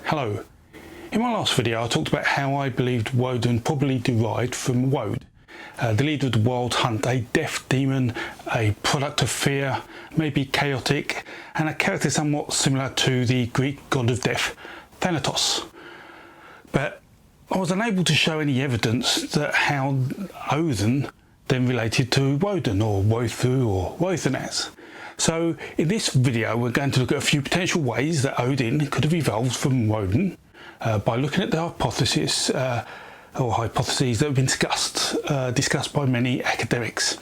Hello. In my last video I talked about how I believed Wodan probably derived from Wod, the leader of the wild hunt, a death demon, a product of fear, maybe chaotic, and a character somewhat similar to the Greek god of death, Thanatos. But I was unable to show any evidence that how Óðinn then related to Wodan or Wothu or Wothanaz. So in this video we're going to look at a few potential ways that Odin could have evolved from Wodan by looking at the hypotheses that have been discussed by many academics.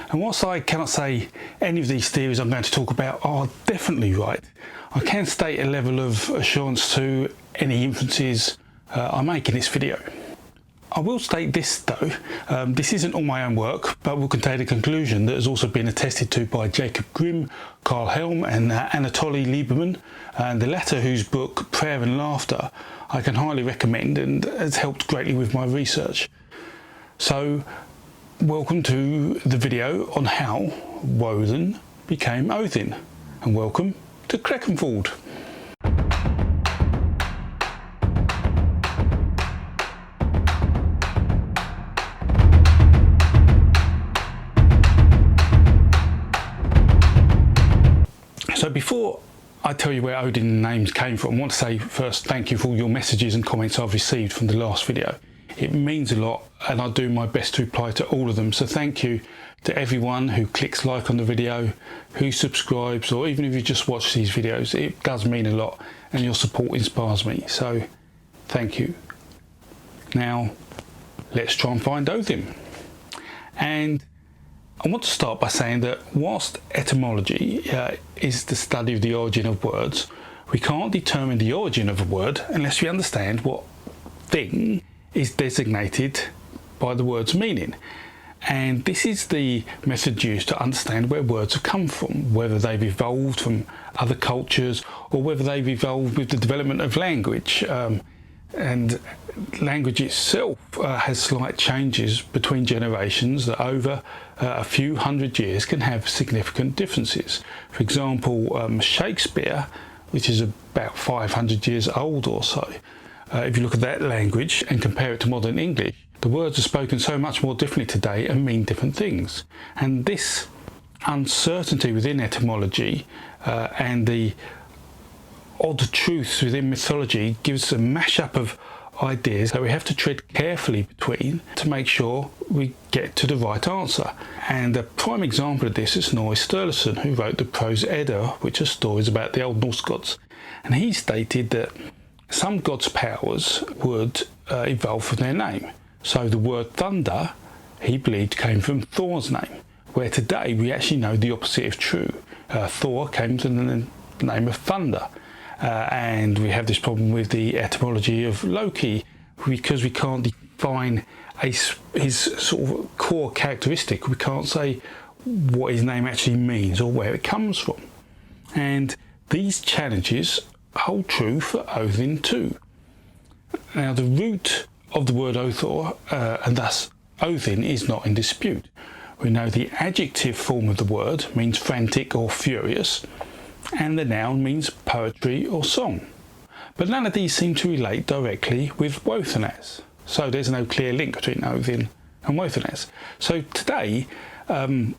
And whilst I cannot say any of these theories I'm going to talk about are definitely right, I can state a level of assurance to any inferences I make in this video. I will state this though, this isn't all my own work, but will contain a conclusion that has also been attested to by Jacob Grimm, Carl Helm and Anatoly Lieberman, and the latter whose book Prayer and Laughter I can highly recommend and has helped greatly with my research. So welcome to the video on how Wodan became Óðinn, and welcome to Kreckenfold. So before I tell you where Odin names came from, I want to say first thank you for all your messages and comments I've received from the last video. It means a lot and I do my best to reply to all of them, so thank you to everyone who clicks like on the video, who subscribes, or even if you just watch these videos. It does mean a lot and your support inspires me, so thank you. Now let's try and find Óðinn. And I want to start by saying that whilst etymology is the study of the origin of words, we can't determine the origin of a word unless we understand what thing is designated by the word's meaning. And this is the method used to understand where words have come from, whether they've evolved from other cultures or whether they've evolved with the development of language. And language itself has slight changes between generations that over a few hundred years can have significant differences. For example, Shakespeare, which is about 500 years old or so, if you look at that language and compare it to modern English, the words are spoken so much more differently today and mean different things. And this uncertainty within etymology and the odd truths within mythology gives a mashup of ideas that we have to tread carefully between to make sure we get to the right answer. And a prime example of this is Snorri Sturluson, who wrote the prose Edda, which are stories about the Old Norse gods. And he stated that some gods' powers would evolve from their name. So the word thunder, he believed, came from Thor's name, where today we actually know the opposite is true. Thor came from the name of thunder. And we have this problem with the etymology of Loki because we can't define his sort of core characteristic. We can't say what his name actually means or where it comes from. And these challenges hold true for Óðinn too. Now the root of the word Óþr and thus Óðinn is not in dispute. We know the adjective form of the word means frantic or furious, and the noun means poetry or song. But none of these seem to relate directly with Wothanaz. So there's no clear link between Óðinn and Wothanaz. So today, when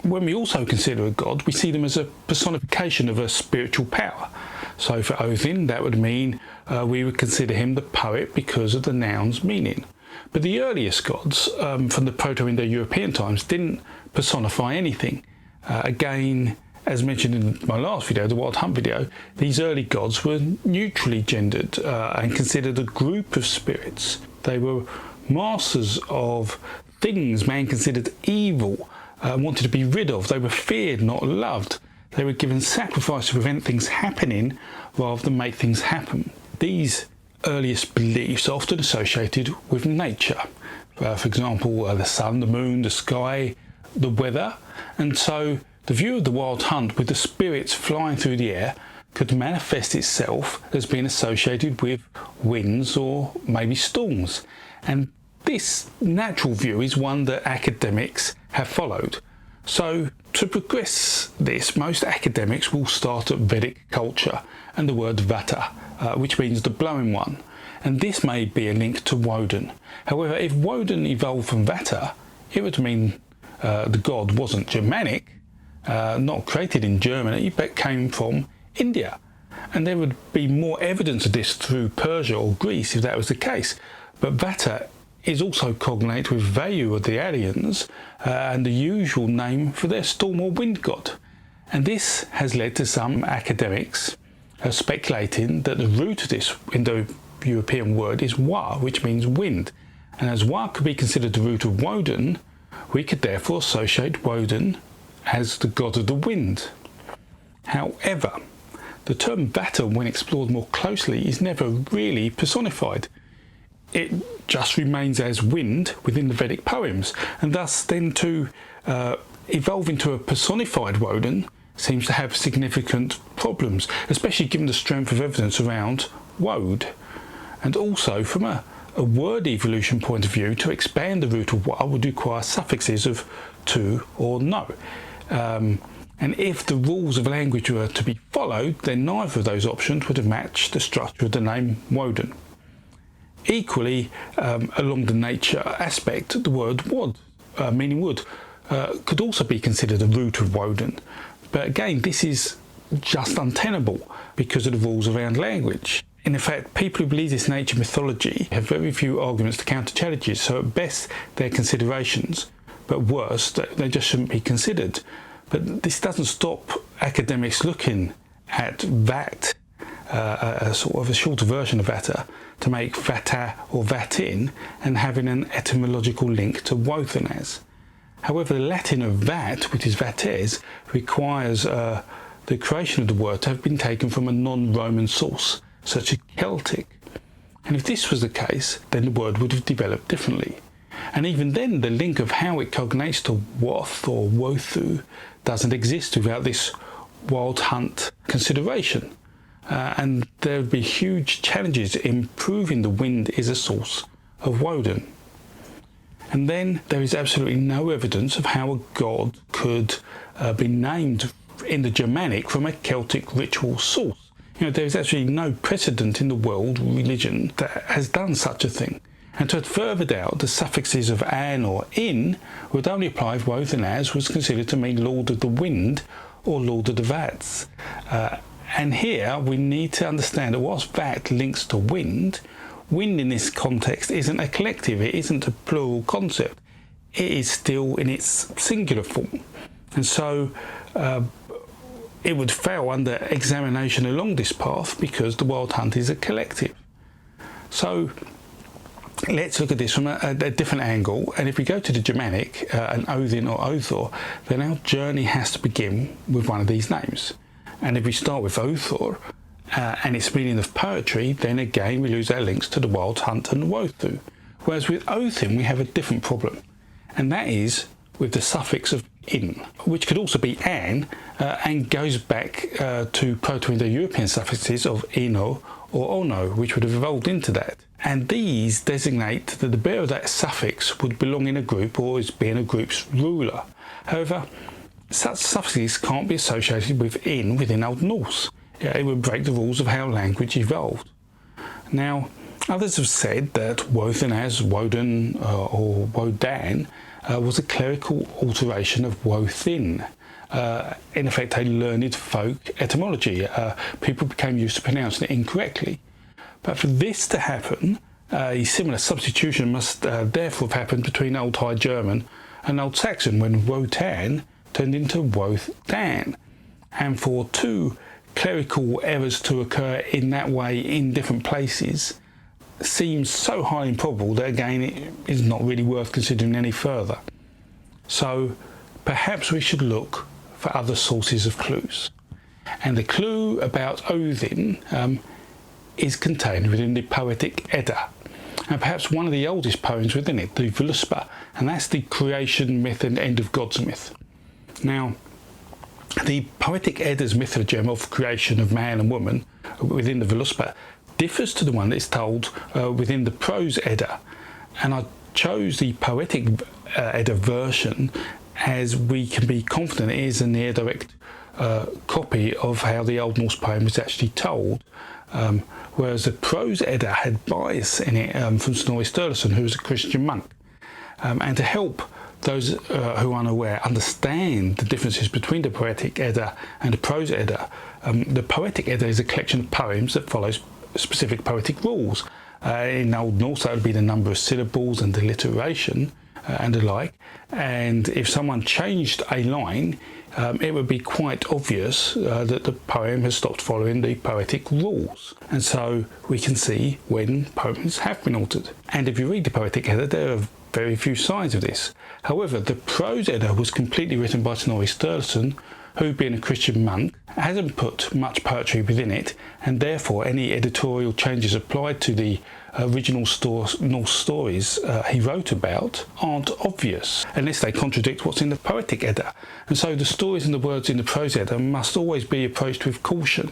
we also consider a god, we see them as a personification of a spiritual power. So for Óðinn, that would mean we would consider him the poet because of the noun's meaning. But the earliest gods from the Proto-Indo-European times didn't personify anything. Again, as mentioned in my last video, the Wild Hunt video, these early gods were neutrally gendered and considered a group of spirits. They were masters of things man considered evil, wanted to be rid of. They were feared, not loved. They were given sacrifice to prevent things happening rather than make things happen. These earliest beliefs are often associated with nature. For example, the sun, the moon, the sky, the weather. And so the view of the wild hunt with the spirits flying through the air could manifest itself as being associated with winds or maybe storms. And this natural view is one that academics have followed. So to progress this, most academics will start at Vedic culture and the word vata, which means the blowing one, and this may be a link to Wodan. However, if Wodan evolved from Vata, it would mean the god wasn't Germanic, not created in Germany, but came from India. And there would be more evidence of this through Persia or Greece if that was the case. But Vata is also cognate with Vayu of the Aryans, and the usual name for their storm or wind god. And this has led to some academics speculating that the root of this Indo-European word is Wa, which means wind. And as Wa could be considered the root of Wodan, we could therefore associate Wodan as the god of the wind. However, the term Vata, when explored more closely, is never really personified. It just remains as wind within the Vedic poems, and thus then to evolve into a personified Wodan seems to have significant problems, especially given the strength of evidence around Wod. And also from a word evolution point of view, to expand the root of Wa would require suffixes of to or no. And if the rules of language were to be followed, then neither of those options would have matched the structure of the name Wodan. Equally, along the nature aspect, the word wod, meaning wood, could also be considered a root of Wodan. But again, this is just untenable because of the rules around language. In fact, people who believe this nature mythology have very few arguments to counter challenges, so at best they're considerations, but worse, they just shouldn't be considered. But this doesn't stop academics looking at Vat, a sort of a shorter version of Vata, to make Vata or Vatin, and having an etymological link to Wothanas. However, the Latin of Vat, which is Vates, requires the creation of the word to have been taken from a non-Roman source, such as Celtic. And if this was the case, then the word would have developed differently. And even then, the link of how it cognates to Woth or Wothu doesn't exist without this wild hunt consideration. And there would be huge challenges in proving the wind is a source of Wodan. And then there is absolutely no evidence of how a god could be named in the Germanic from a Celtic ritual source. You know, there is actually no precedent in the world religion that has done such a thing. And to further doubt, the suffixes of an or in would only apply if Wothanas was considered to mean Lord of the Wind or Lord of the Vats. And here we need to understand that whilst Vat links to wind, wind in this context isn't a collective, it isn't a plural concept, it is still in its singular form. And so it would fail under examination along this path because the wild hunt is a collective. So let's look at this from a different angle, and if we go to the Germanic, an Odin or Odr, then our journey has to begin with one of these names. And if we start with Odr and its meaning of poetry, then again we lose our links to the wild hunt and Wothu. Whereas with Óðinn we have a different problem, and that is with the suffix of in, which could also be an, and goes back to Proto-Indo-European suffixes of ino or ono, which would have evolved into that. And these designate that the bearer of that suffix would belong in a group or is being a group's ruler. However, such suffixes can't be associated with in within Old Norse. It would break the rules of how language evolved. Now, others have said that Wothanas, Wodan or Wodan was a clerical alteration of Wothin. In effect, a learned folk etymology. People became used to pronouncing it incorrectly. But for this to happen, a similar substitution must therefore have happened between Old High German and Old Saxon, when Wotan turned into Wothan. And for two clerical errors to occur in that way in different places seems so highly improbable that again it is not really worth considering any further. So perhaps we should look for other sources of clues. And the clue about Óðinn is contained within the Poetic Edda, and perhaps one of the oldest poems within it, the Voluspa, and that's the creation myth and end of gods myth. Now, the Poetic Edda's mythogem of creation of man and woman within the Voluspa differs to the one that is told within the prose Edda, and I chose the Poetic Edda version as we can be confident it is a near direct copy of how the Old Norse poem was actually told, whereas the prose Edda had bias in it from Snorri Sturluson, who was a Christian monk. And to help those who are unaware understand the differences between the Poetic Edda and the prose Edda, the Poetic Edda is a collection of poems that follows specific poetic rules. In Old Norse, that would be the number of syllables and alliteration and the like. And if someone changed a line, it would be quite obvious that the poem has stopped following the poetic rules. And so we can see when poems have been altered. And if you read the Poetic Edda, there are very few signs of this. However, the prose Edda was completely written by Snorri Sturluson, who, being a Christian monk, hasn't put much poetry within it, and therefore any editorial changes applied to the original Norse stories he wrote about aren't obvious, unless they contradict what's in the Poetic Edda. And so the stories and the words in the prose Edda must always be approached with caution.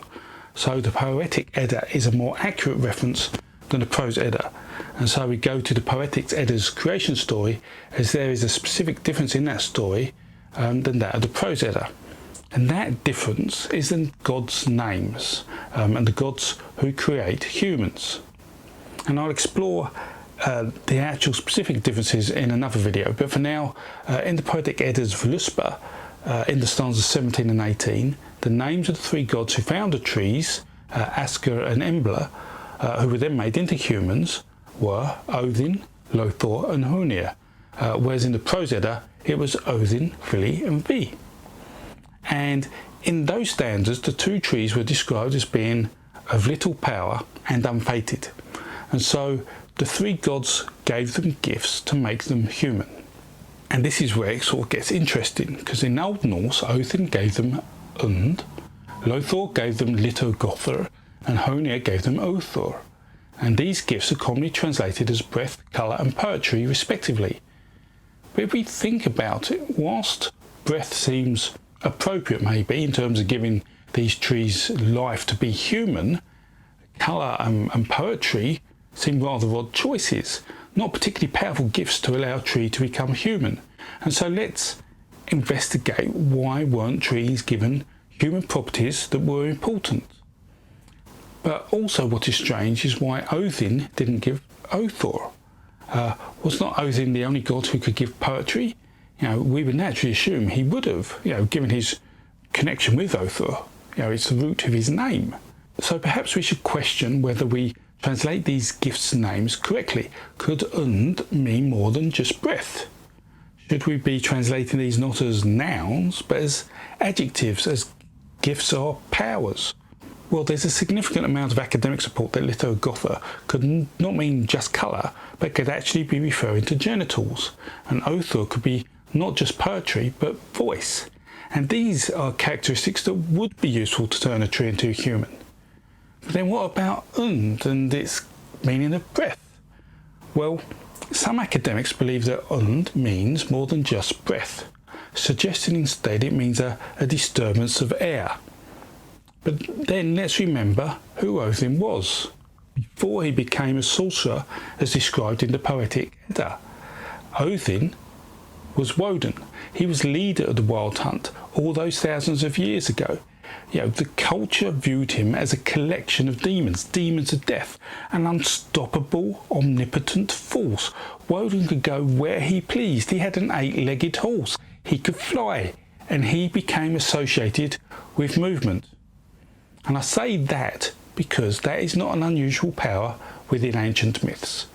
So the Poetic Edda is a more accurate reference than the prose Edda. And so we go to the Poetic Edda's creation story, as there is a specific difference in that story than that of the prose Edda. And that difference is in gods' names and the gods who create humans. And I'll explore the actual specific differences in another video, but for now, in the Poetic Edda's Voluspa, in the stanzas 17 and 18, the names of the three gods who found the trees, Asker and Embla, who were then made into humans, were Óðinn, Lothor and Honir, whereas in the prose Edda it was Óðinn, Vili and Vi. And in those stanzas, the two trees were described as being of little power and unfated. And so the three gods gave them gifts to make them human. And this is where it sort of gets interesting, because in Old Norse, Óðinn gave them Und, Lothor gave them Litogothr, and Honir gave them Óþur. And these gifts are commonly translated as breath, colour and poetry respectively. But if we think about it, whilst breath seems appropriate maybe in terms of giving these trees life to be human, colour and poetry seem rather odd choices, not particularly powerful gifts to allow a tree to become human. And so let's investigate why weren't trees given human properties that were important. But also what is strange is why Óðinn didn't give Óþur. Was not Óðinn the only god who could give poetry? We would naturally assume he would have, given his connection with Óþur. It's the root of his name. So perhaps we should question whether we translate these gifts' names correctly. Could Und mean more than just breath? Should we be translating these not as nouns, but as adjectives, as gifts are powers? Well, there's a significant amount of academic support that Litogothr could not mean just colour, but could actually be referring to genitals. And Óþur could be not just poetry, but voice. And these are characteristics that would be useful to turn a tree into a human. But then what about Und and its meaning of breath? Well, some academics believe that Und means more than just breath, suggesting instead it means a disturbance of air. But then let's remember who Óðinn was before he became a sorcerer as described in the Poetic Edda. Óðinn was Wodan. He was leader of the wild hunt all those thousands of years ago. The culture viewed him as a collection of demons of death, an unstoppable, omnipotent force. Wodan could go where he pleased. He had an 8-legged horse. He could fly, and he became associated with movement. And I say that because that is not an unusual power within ancient myths.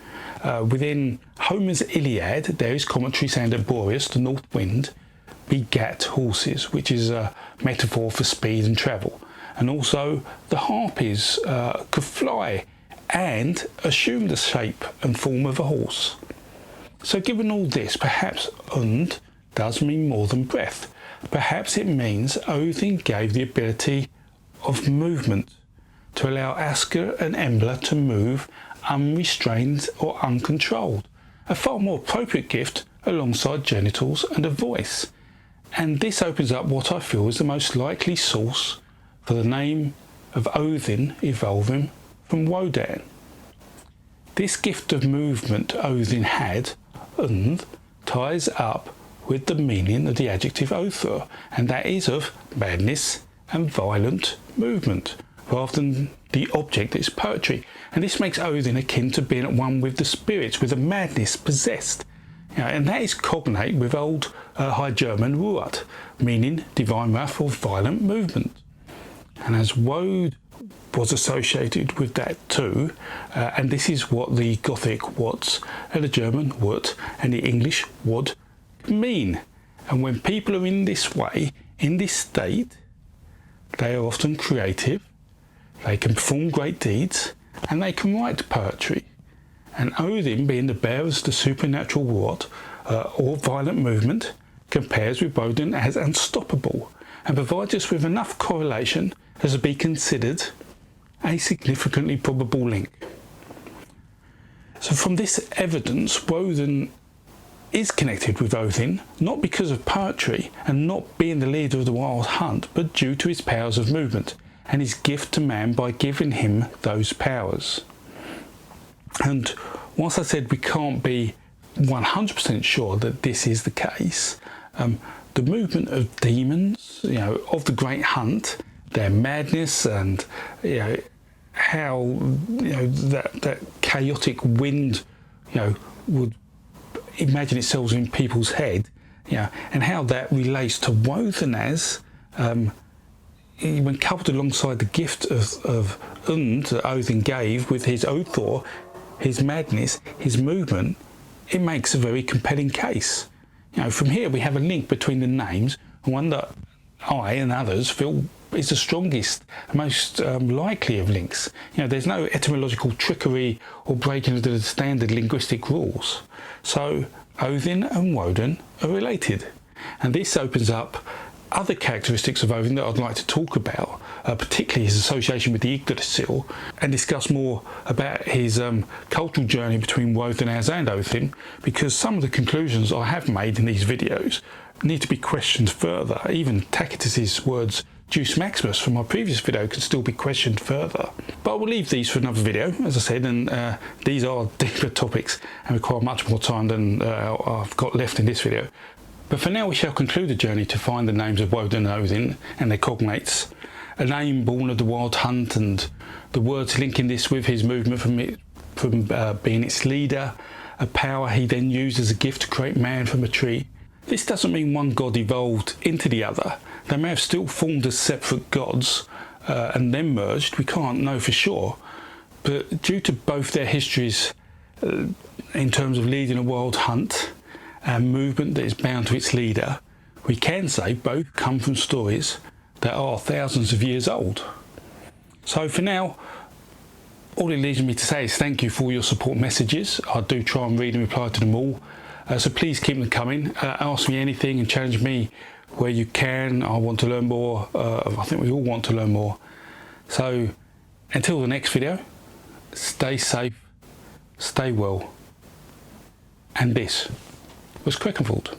Within Homer's Iliad, there is commentary saying that Boreas, the north wind, begat horses, which is a metaphor for speed and travel. And also the Harpies could fly and assume the shape and form of a horse. So given all this, perhaps Und does mean more than breath. Perhaps it means Óðinn gave the ability of movement to allow Asker and Embla to move unrestrained or uncontrolled, a far more appropriate gift alongside genitals and a voice. And this opens up what I feel is the most likely source for the name of Óðinn evolving from Wodan. This gift of movement Óðinn had, Und, ties up with the meaning of the adjective Óþur, and that is of madness and violent movement, rather than the object is poetry. And this makes Odin akin to being at one with the spirits, with a madness possessed. And that is cognate with Old High German Wod, meaning divine wrath or violent movement. And as Wod was associated with that too, and this is what the Gothic Wods and the German Wod and the English Wod mean. And when people are in this way, in this state, they are often creative, they can perform great deeds, and they can write poetry. And Odin, being the bearers of the supernatural Wod or violent movement, compares with Wodan as unstoppable and provides us with enough correlation as to be considered a significantly probable link. So from this evidence, Wodan is connected with Odin, not because of poetry and not being the leader of the wild hunt, but due to his powers of movement and his gift to man by giving him those powers. And whilst I said we can't be 100% sure that this is the case, the movement of demons, of the great hunt, their madness, and how that chaotic wind, would imagine itself in people's head, and how that relates to Wodan as, when coupled alongside the gift of Und that Odin gave with his Odr, his madness, his movement, it makes a very compelling case. From here we have a link between the names, and one that I and others feel is the strongest, most likely of links. There's no etymological trickery or breaking into the standard linguistic rules. So Odin and Wodan are related, and this opens up other characteristics of Odin that I'd like to talk about, particularly his association with the Yggdrasil, and discuss more about his cultural journey between Wodan and Odin, because some of the conclusions I have made in these videos need to be questioned further. Even Tacitus's words Deus Maximus from my previous video can still be questioned further. But we'll leave these for another video, as I said, and these are deeper topics and require much more time than I've got left in this video. But for now we shall conclude the journey to find the names of Wodan and Odin and their cognates, a name born of the wild hunt, and the words linking this with his movement from being its leader, a power he then used as a gift to create man from a tree. This doesn't mean one god evolved into the other. They may have still formed as separate gods and then merged, we can't know for sure. But due to both their histories in terms of leading a wild hunt and movement that is bound to its leader, we can say both come from stories that are thousands of years old. So for now, all it leaves me to say is thank you for all your support messages. I do try and read and reply to them all. So please keep them coming. Ask me anything and challenge me where you can. I want to learn more. I think we all want to learn more. So until the next video, stay safe, stay well. And this was Quickenfold.